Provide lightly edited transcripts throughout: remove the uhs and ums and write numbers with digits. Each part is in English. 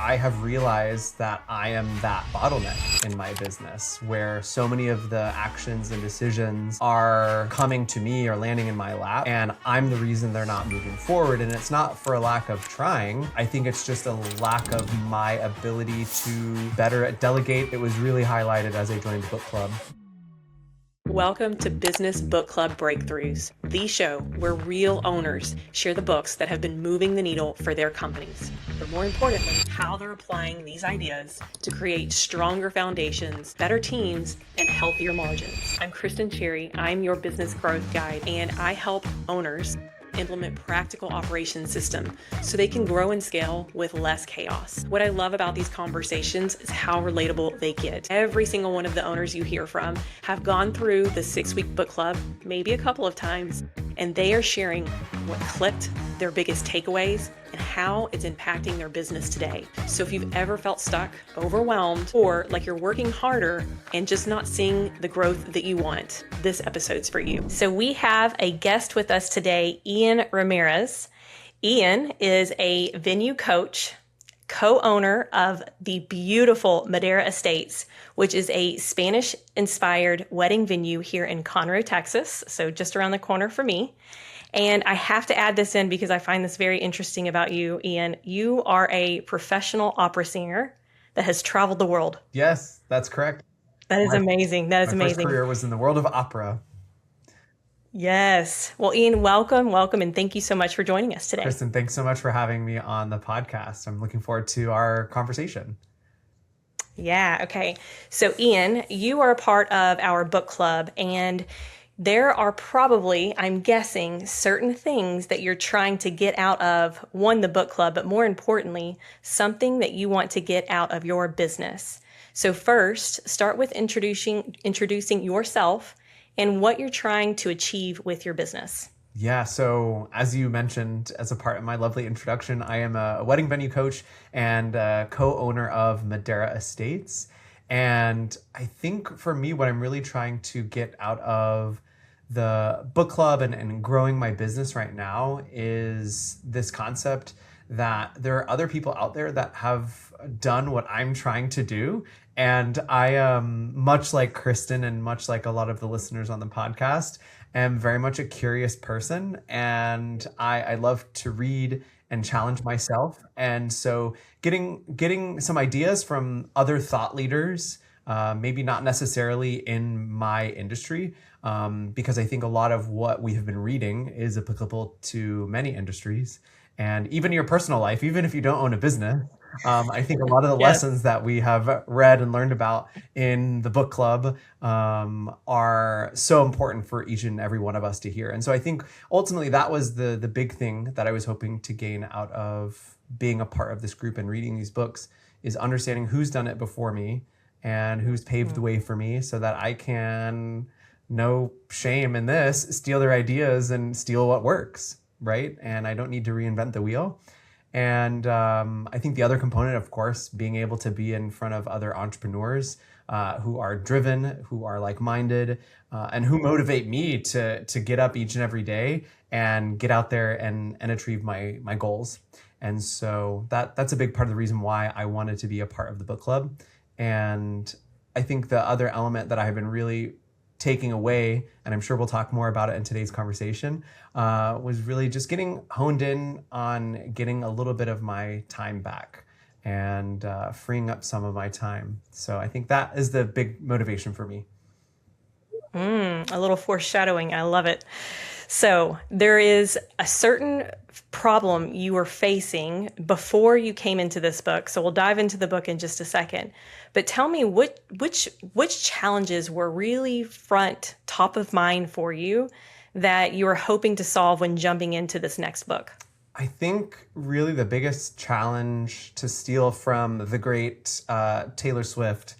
I have realized that I am that bottleneck in my business, where so many of the actions and decisions are coming to me or landing in my lap, and I'm the reason they're not moving forward. And it's not for a lack of trying. I think it's just a lack of my ability to better delegate. It was really highlighted as I joined the book club. Welcome to Business Book Club Breakthroughs, the show where real owners share the books that have been moving the needle for their companies, but more importantly, how they're applying these ideas to create stronger foundations, better teams, and healthier margins. I'm Christin Cherry. I'm your business growth guide, and I help owners implement practical operation system so they can grow and scale with less chaos. What I love about these conversations is how relatable they get. Every single one of the owners you hear from have gone through the 6-week book club, maybe a couple of times, and they are sharing what clicked, their biggest takeaways, and how it's impacting their business today. So if you've ever felt stuck, overwhelmed, or like you're working harder and just not seeing the growth that you want, this episode's for you. So we have a guest with us today, Ian Ramirez. Ian is a venue coach, co-owner of the beautiful Madera Estates, which is a Spanish-inspired wedding venue here in Conroe, Texas, so just around the corner for me. And I have to add this in because I find this very interesting about you, Ian. You are a professional opera singer that has traveled the world. Yes, that's correct. That is amazing. That is My amazing. first career was in the world of opera. Yes. Well, Ian, welcome, and thank you so much for joining us today. Kristen, thanks so much for having me on the podcast. I'm looking forward to our conversation. Yeah, okay. So, Ian, you are a part of our book club, and there are probably, I'm guessing, certain things that you're trying to get out of, one, the book club, but more importantly, something that you want to get out of your business. So first, start with introducing yourself and what you're trying to achieve with your business. Yeah, so as you mentioned, as a part of my lovely introduction, I am a wedding venue coach and co-owner of Madera Estates. And I think for me, what I'm really trying to get out of the book club and growing my business right now is this concept that there are other people out there that have done what I'm trying to do. And I am, much like Christin and much like a lot of the listeners on the podcast, am very much a curious person. And I love to read and challenge myself. And so getting some ideas from other thought leaders, maybe not necessarily in my industry, because I think a lot of what we have been reading is applicable to many industries and even your personal life, even if you don't own a business. I think a lot of the lessons that we have read and learned about in the book club are so important for each and every one of us to hear. And so I think ultimately that was the big thing that I was hoping to gain out of being a part of this group and reading these books, is understanding who's done it before me and who's paved the way for me, so that I can, no shame in this, steal their ideas and steal what works, right? And I don't need to reinvent the wheel. And I think the other component, of course, being able to be in front of other entrepreneurs who are driven, who are like-minded, and who motivate me to get up each and every day and get out there and achieve my goals. And so that's a big part of the reason why I wanted to be a part of the book club. And I think the other element that I have been really taking away, and I'm sure we'll talk more about it in today's conversation, was really just getting honed in on getting a little bit of my time back and freeing up some of my time. So I think that is the big motivation for me. A little foreshadowing. I love it. So there is a certain problem you were facing before you came into this book. So we'll dive into the book in just a second. But tell me which challenges were really top of mind for you that you were hoping to solve when jumping into this next book? I think really the biggest challenge, to steal from the great Taylor Swift,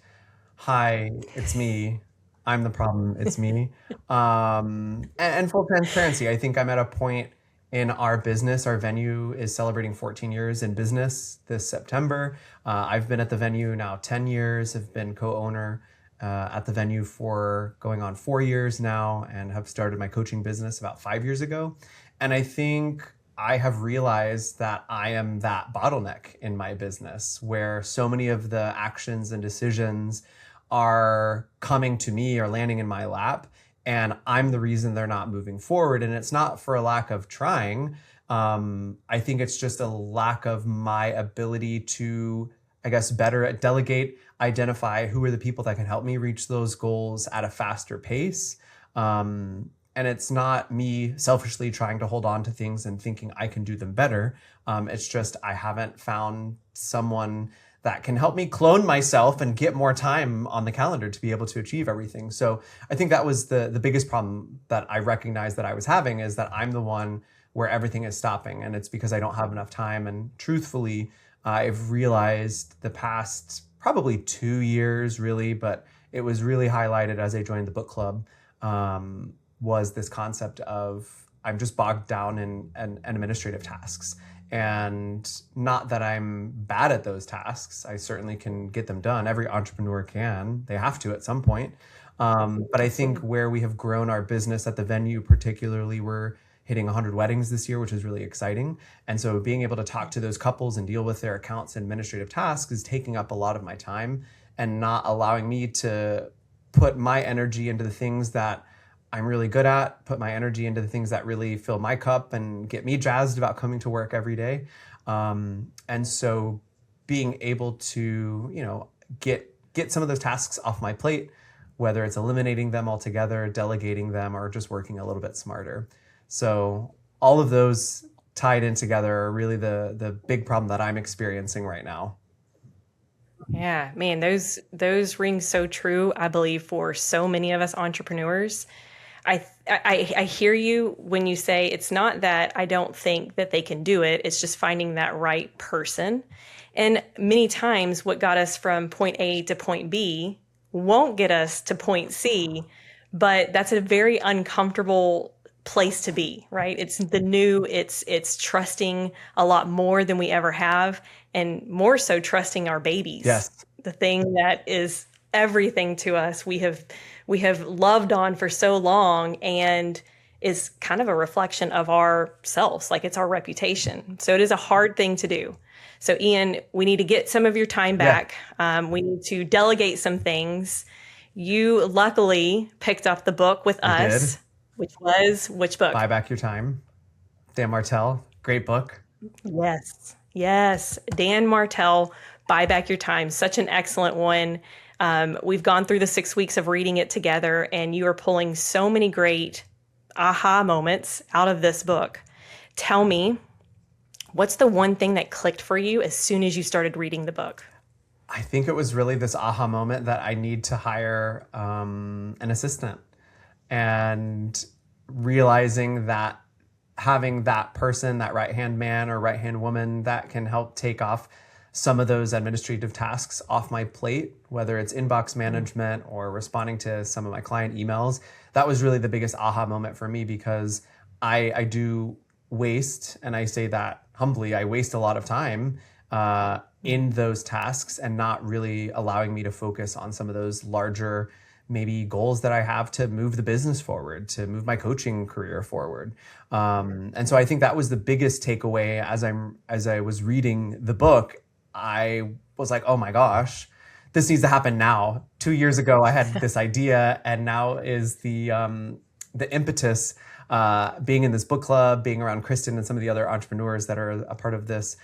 "Hi, it's me. I'm the problem. It's me." And full transparency, I think I'm at a point in our business. Our venue is celebrating 14 years in business this September. I've been at the venue now 10 years, have been co-owner at the venue for going on 4 years now, and have started my coaching business about 5 years ago. And I think I have realized that I am that bottleneck in my business where so many of the actions and decisions are coming to me or landing in my lap, and I'm the reason they're not moving forward. And it's not for a lack of trying. I think it's just a lack of my ability to, I guess, better delegate, identify who are the people that can help me reach those goals at a faster pace. And it's not me selfishly trying to hold on to things and thinking I can do them better. It's just I haven't found someone that can help me clone myself and get more time on the calendar to be able to achieve everything. So I think that was the biggest problem that I recognized that I was having, is that I'm the one where everything is stopping, and it's because I don't have enough time. And truthfully, I've realized the past probably 2 years really, but it was really highlighted as I joined the book club, was this concept of I'm just bogged down in administrative tasks. And not that I'm bad at those tasks. I certainly can get them done. Every entrepreneur can. They have to at some point. But I think where we have grown our business at the venue, particularly, we're hitting 100 weddings this year, which is really exciting. And so being able to talk to those couples and deal with their accounts and administrative tasks is taking up a lot of my time and not allowing me to put my energy into the things that I'm really good at, put my energy into the things that really fill my cup and get me jazzed about coming to work every day. And so being able to, get some of those tasks off my plate, whether it's eliminating them altogether, delegating them, or just working a little bit smarter. So all of those tied in together are really the big problem that I'm experiencing right now. Yeah, man, those ring so true, I believe, for so many of us entrepreneurs. I hear you when you say it's not that I don't think that they can do it. It's just finding that right person. And many times what got us from point A to point B won't get us to point C, but that's a very uncomfortable place to be, right? It's the new, it's trusting a lot more than we ever have, and more so trusting our babies. Yes. The thing that is everything to us. We have loved on for so long, and is kind of a reflection of ourselves, like it's our reputation. So it is a hard thing to do. So Ian, we need to get some of your time back. Yeah. We need to delegate some things. You luckily picked up the book with us, did. Which was which book? Buy Back Your Time. Dan Martell, great book. Yes. Dan Martell, Buy Back Your Time, such an excellent one. We've gone through the 6 weeks of reading it together, and you are pulling so many great aha moments out of this book. Tell me, what's the one thing that clicked for you as soon as you started reading the book? I think it was really this aha moment that I need to hire an assistant, and realizing that having that person, that right-hand man or right-hand woman that can help take off some of those administrative tasks off my plate, whether it's inbox management or responding to some of my client emails, that was really the biggest aha moment for me, because I do waste, and I say that humbly, I waste a lot of time in those tasks and not really allowing me to focus on some of those larger maybe goals that I have to move the business forward, to move my coaching career forward. And so I think that was the biggest takeaway as I was reading the book. I was like, oh my gosh, this needs to happen now. 2 years ago, I had this idea, and now is the impetus, being in this book club, being around Christin and some of the other entrepreneurs that are a part of this.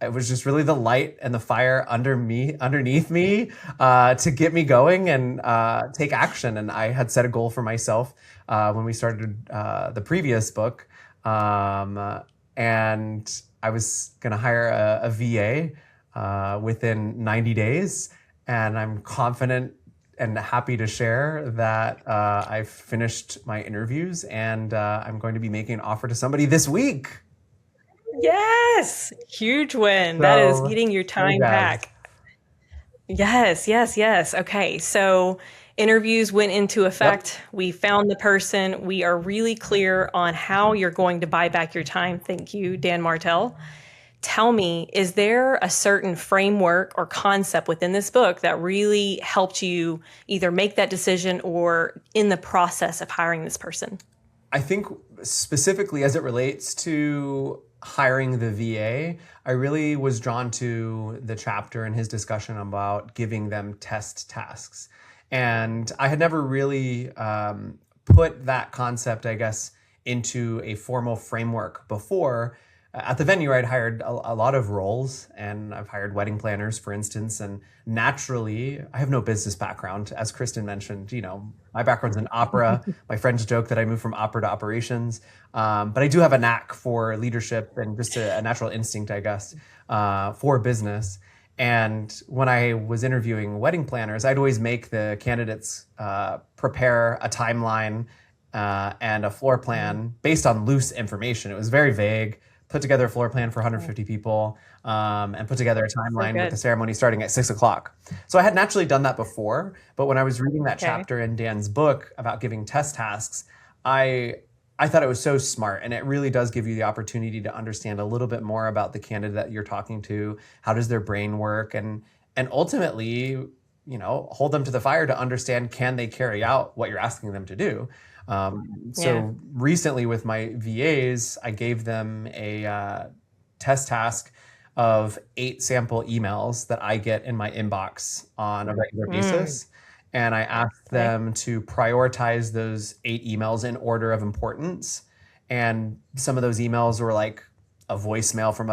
It was just really the light and the fire underneath me to get me going and take action. And I had set a goal for myself when we started the previous book. And I was going to hire a VA within 90 days. And I'm confident and happy to share that I've finished my interviews, and I'm going to be making an offer to somebody this week. Yes, huge win. So, that is getting your time back. Yes. Okay, so interviews went into effect. Yep. We found the person. We are really clear on how you're going to buy back your time. Thank you, Dan Martell. Tell me, is there a certain framework or concept within this book that really helped you either make that decision or in the process of hiring this person? I think specifically as it relates to hiring the VA, I really was drawn to the chapter in his discussion about giving them test tasks. And I had never really put that concept, I guess, into a formal framework before. At the venue, I'd hired a lot of roles, and I've hired wedding planners, for instance. And naturally, I have no business background. As Christin mentioned, my background's in opera. My friends joke that I moved from opera to operations. But I do have a knack for leadership and just a natural instinct, I guess, for business. And when I was interviewing wedding planners, I'd always make the candidates prepare a timeline and a floor plan based on loose information. It was very vague. Put together a floor plan for 150 people and put together a timeline with the ceremony starting at 6 o'clock. So I had naturally done that before, but when I was reading that chapter in Dan's book about giving test tasks, I thought it was so smart, and it really does give you the opportunity to understand a little bit more about the candidate that you're talking to. How does their brain work? And ultimately, hold them to the fire to understand, can they carry out what you're asking them to do? So recently with my VAs, I gave them a test task of 8 sample emails that I get in my inbox on a regular basis. And I asked them to prioritize those 8 emails in order of importance. And some of those emails were like a voicemail from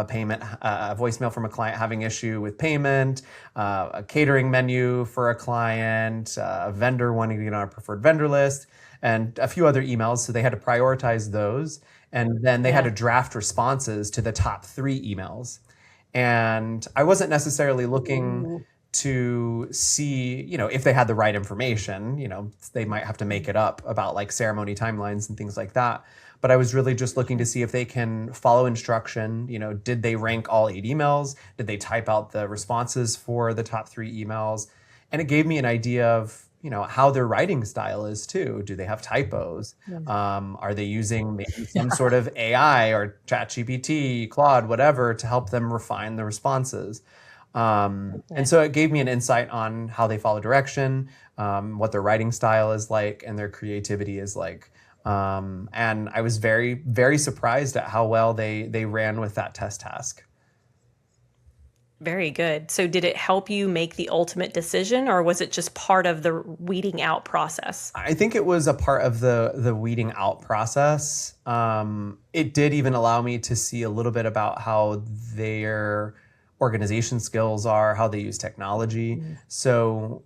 a client having issue with payment, a catering menu for a client, a vendor wanting to get on a preferred vendor list, and a few other emails. So they had to prioritize those. And then they had to draft responses to the top 3 emails. And I wasn't necessarily looking to see, if they had the right information. They might have to make it up about like ceremony timelines and things like that. But I was really just looking to see if they can follow instruction. Did they rank all 8 emails? Did they type out the responses for the top 3 emails? And it gave me an idea of, how their writing style is too. Do they have typos? Are they using maybe some sort of AI or ChatGPT, Claude, whatever, to help them refine the responses? And so it gave me an insight on how they follow direction, what their writing style is like, and their creativity is like. And I was very, very surprised at how well they ran with that test task. Very good. So did it help you make the ultimate decision, or was it just part of the weeding out process? I think it was a part of the weeding out process. It did even allow me to see a little bit about how their organization skills are, how they use technology. So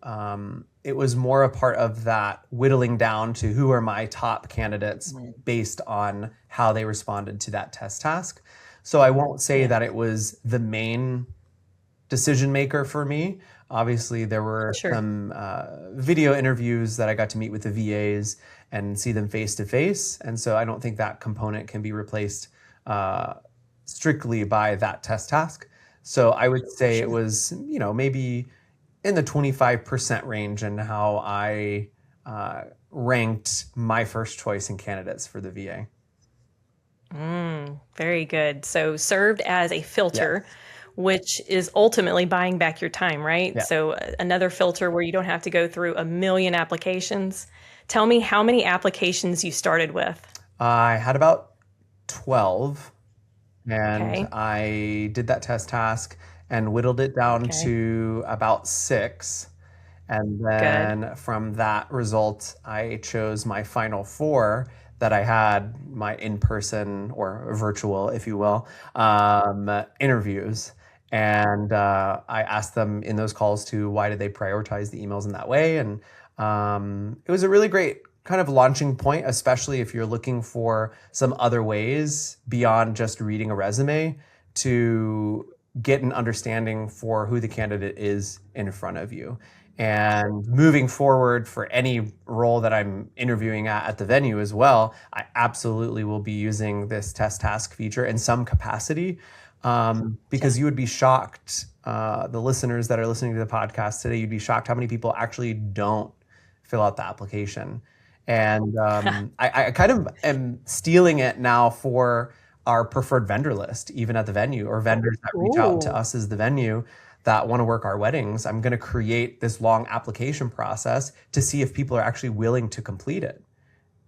it was more a part of that whittling down to who are my top candidates based on how they responded to that test task. So I won't say that it was the main decision maker for me. Obviously, there were some video interviews that I got to meet with the VAs and see them face to face. And so I don't think that component can be replaced strictly by that test task. So I would say it was, maybe in the 25% range in how I ranked my first choice in candidates for the VA. Very good. So served as a filter, which is ultimately buying back your time, right? Yeah. So another filter where you don't have to go through a million applications. Tell me how many applications you started with. I had about 12, and I did that test task and whittled it down to about 6. And then from that result, I chose my final 4 that I had, my in-person or virtual, if you will, interviews. And I asked them in those calls to why did they prioritize the emails in that way. And it was a really great kind of launching point, especially if you're looking for some other ways beyond just reading a resume to get an understanding for who the candidate is in front of you. And moving forward for any role that I'm interviewing at the venue as well, I absolutely will be using this test task feature in some capacity. Because you would be shocked, the listeners that are listening to the podcast today, you'd be shocked how many people actually don't fill out the application. And I kind of am stealing it now for our preferred vendor list, even at the venue, or vendors that reach out to us as the venue that want to work our weddings. I'm going to create this long application process to see if people are actually willing to complete it.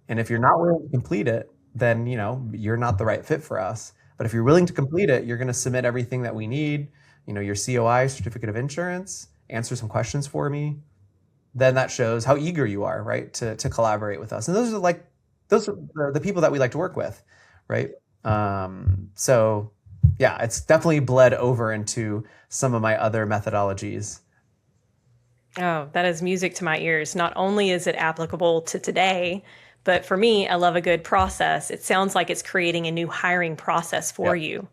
And if you're not willing to complete it, then, you're not the right fit for us. But if you're willing to complete it, you're going to submit everything that we need, your COI, certificate of insurance, answer some questions for me. Then that shows how eager you are, right, to collaborate with us. And those are the people that we like to work with, right? So yeah, it's definitely bled over into some of my other methodologies. Oh, that is music to my ears. Not only is it applicable to today, but for me, I love a good process. It sounds like it's creating a new hiring process for Yep. you.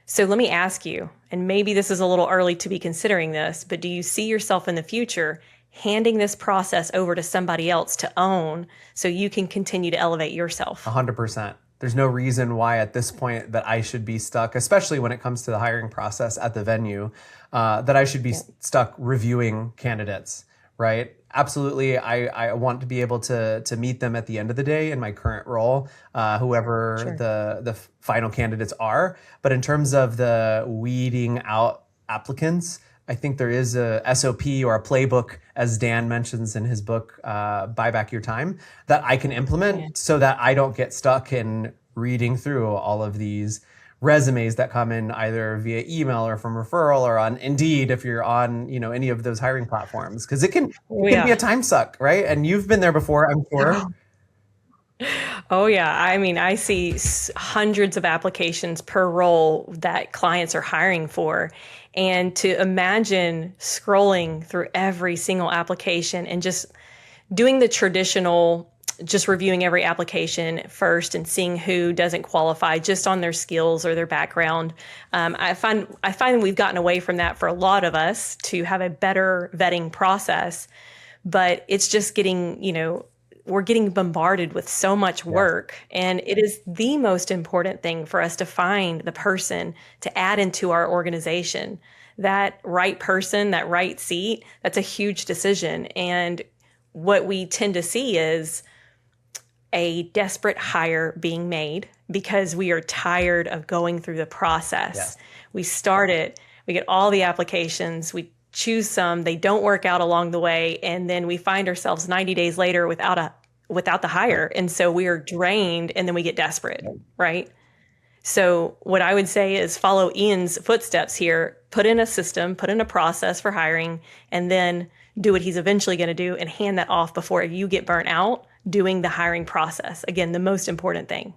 So let me ask you, and maybe this is a little early to be considering this, but do you see yourself in the future handing this process over to somebody else to own so you can continue to elevate yourself? 100%. There's no reason why at this point that I should be stuck, especially when it comes to the hiring process at the venue, that I should be stuck reviewing candidates, right? Absolutely. I want to be able to meet them at the end of the day in my current role, whoever Sure. the final candidates are. But in terms of the weeding out applicants, I think there is a SOP or a playbook, as Dan mentions in his book, Buy Back Your Time, that I can implement so that I don't get stuck in reading through all of these resumes that come in either via email or from referral or on Indeed if you're on, any of those hiring platforms. Because it can be a time suck, right? And you've been there before, I'm sure. Oh, yeah. I mean, I see hundreds of applications per role that clients are hiring for. And to imagine scrolling through every single application and just doing the traditional, just reviewing every application first and seeing who doesn't qualify just on their skills or their background. I find we've gotten away from that for a lot of us to have a better vetting process, but it's just getting, we're getting bombarded with so much work, and it is the most important thing for us to find the person to add into our organization. That right person, that right seat, that's a huge decision. And what we tend to see is a desperate hire being made because we are tired of going through the process. Yes. We start it, we get all the applications, we choose some, they don't work out along the way, and then we find ourselves 90 days later without the hire. And so we are drained, and then we get desperate, right? So what I would say is follow Ian's footsteps here, put in a system, put in a process for hiring, and then do what he's eventually going to do and hand that off before you get burnt out doing the hiring process. Again, the most important thing.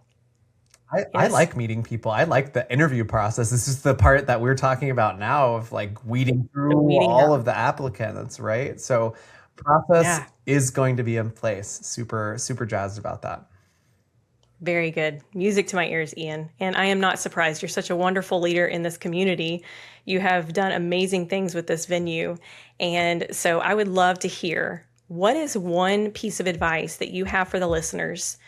I like meeting people. I like the interview process. This is the part that we're talking about now of like weeding through all of the applicants, right? So process is going to be in place. Super, super jazzed about that. Very good. Music to my ears, Ian. And I am not surprised. You're such a wonderful leader in this community. You have done amazing things with this venue. And so I would love to hear, what is one piece of advice that you have for the listeners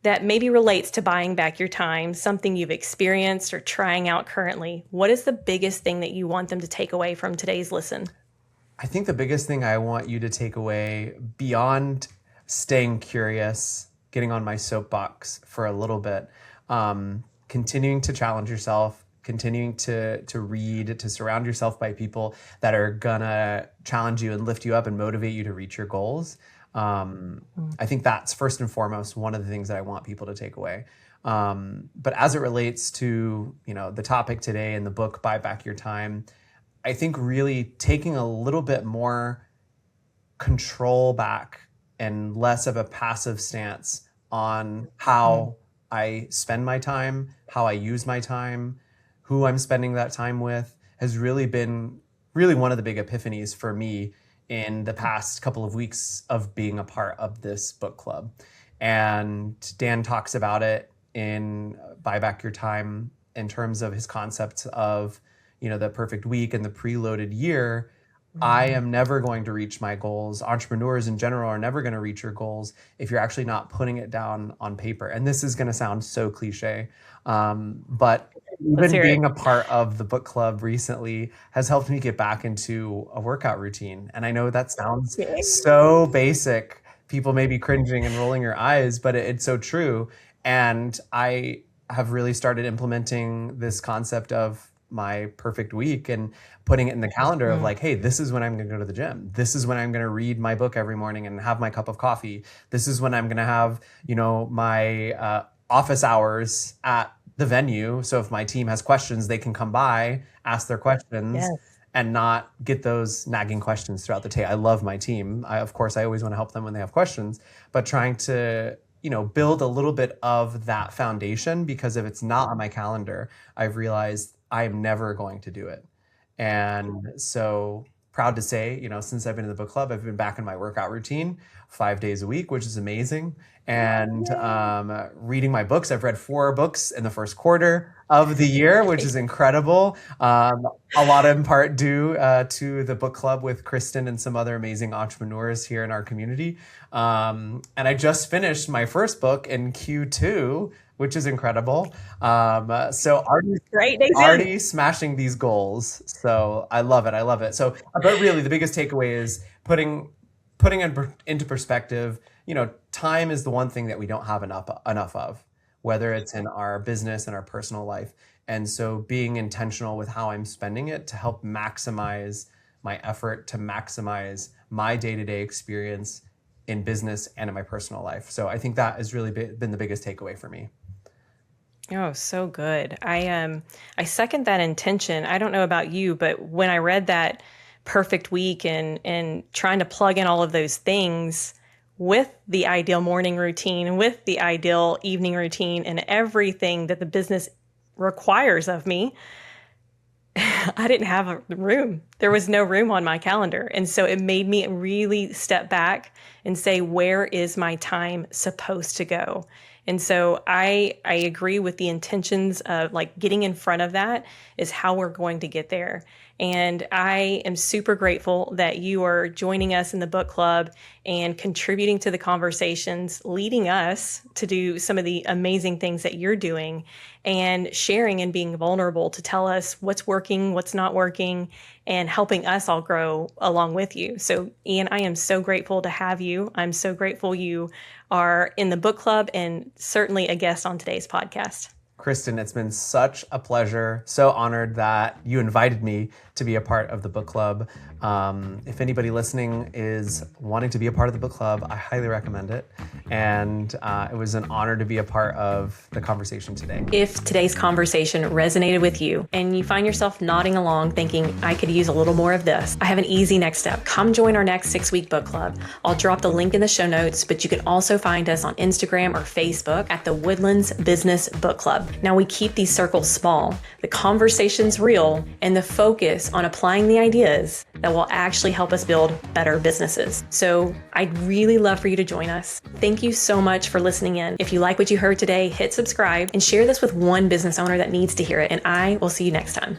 that maybe relates to buying back your time, something you've experienced or trying out currently? What is the biggest thing that you want them to take away from today's listen? I think the biggest thing I want you to take away, beyond staying curious, getting on my soapbox for a little bit, continuing to challenge yourself, continuing to read, to surround yourself by people that are gonna challenge you and lift you up and motivate you to reach your goals. I think that's first and foremost one of the things that I want people to take away. But as it relates to the topic today in the book, Buy Back Your Time, I think really taking a little bit more control back and less of a passive stance on how I spend my time, how I use my time, who I'm spending that time with, has really been one of the big epiphanies for me in the past couple of weeks of being a part of this book club. And Dan talks about it in Buy Back Your Time in terms of his concept of the perfect week and the preloaded year. I am never going to reach my goals. Entrepreneurs in general are never going to reach your goals if you're actually not putting it down on paper. And this is going to sound so cliche, but even being a part of the book club recently has helped me get back into a workout routine. And I know that sounds so basic. People may be cringing and rolling your eyes, but it's so true. And I have really started implementing this concept of my perfect week and putting it in the calendar of like, hey, this is when I'm going to go to the gym. This is when I'm going to read my book every morning and have my cup of coffee. This is when I'm going to have, my office hours at the venue. So if my team has questions, they can come by, ask their questions, Yes. and not get those nagging questions throughout the day. I love my team. Of course, I always want to help them when they have questions, but trying to, build a little bit of that foundation, because if it's not on my calendar, I've realized I'm never going to do it. And so proud to say, since I've been in the book club, I've been back in my workout routine 5 days a week, which is amazing. And reading my books. I've read 4 books in the first quarter of the year, which is incredible. A lot in part due to the book club with Christin and some other amazing entrepreneurs here in our community. And I just finished my first book in Q2, which is incredible. So already smashing these goals. So I love it. I love it. So, but really the biggest takeaway is putting it into perspective. Time is the one thing that we don't have enough of, whether it's in our business and our personal life. And so being intentional with how I'm spending it to help maximize my effort, to maximize my day-to-day experience in business and in my personal life. So I think that has really been the biggest takeaway for me. Oh, so good. I second that intention. I don't know about you, but when I read that perfect week and trying to plug in all of those things with the ideal morning routine, with the ideal evening routine, and everything that the business requires of me, I didn't have a room. There was no room on my calendar. And so it made me really step back and say, where is my time supposed to go? And so I agree with the intentions of like getting in front of that is how we're going to get there. And I am super grateful that you are joining us in the book club and contributing to the conversations, leading us to do some of the amazing things that you're doing and sharing and being vulnerable to tell us what's working, what's not working, and helping us all grow along with you. So Ian, I am so grateful to have you. I'm so grateful you are in the book club and certainly a guest on today's podcast. Christin, it's been such a pleasure. So honored that you invited me to be a part of the book club. If anybody listening is wanting to be a part of the book club, I highly recommend it. And it was an honor to be a part of the conversation today. If today's conversation resonated with you and you find yourself nodding along thinking, I could use a little more of this, I have an easy next step. Come join our next 6-week book club. I'll drop the link in the show notes, but you can also find us on Instagram or Facebook at the Woodlands Business Book Club. Now we keep these circles small, the conversation's real, and the focus on applying the ideas that will actually help us build better businesses. So I'd really love for you to join us. Thank you so much for listening in. If you like what you heard today, hit subscribe and share this with one business owner that needs to hear it. And I will see you next time.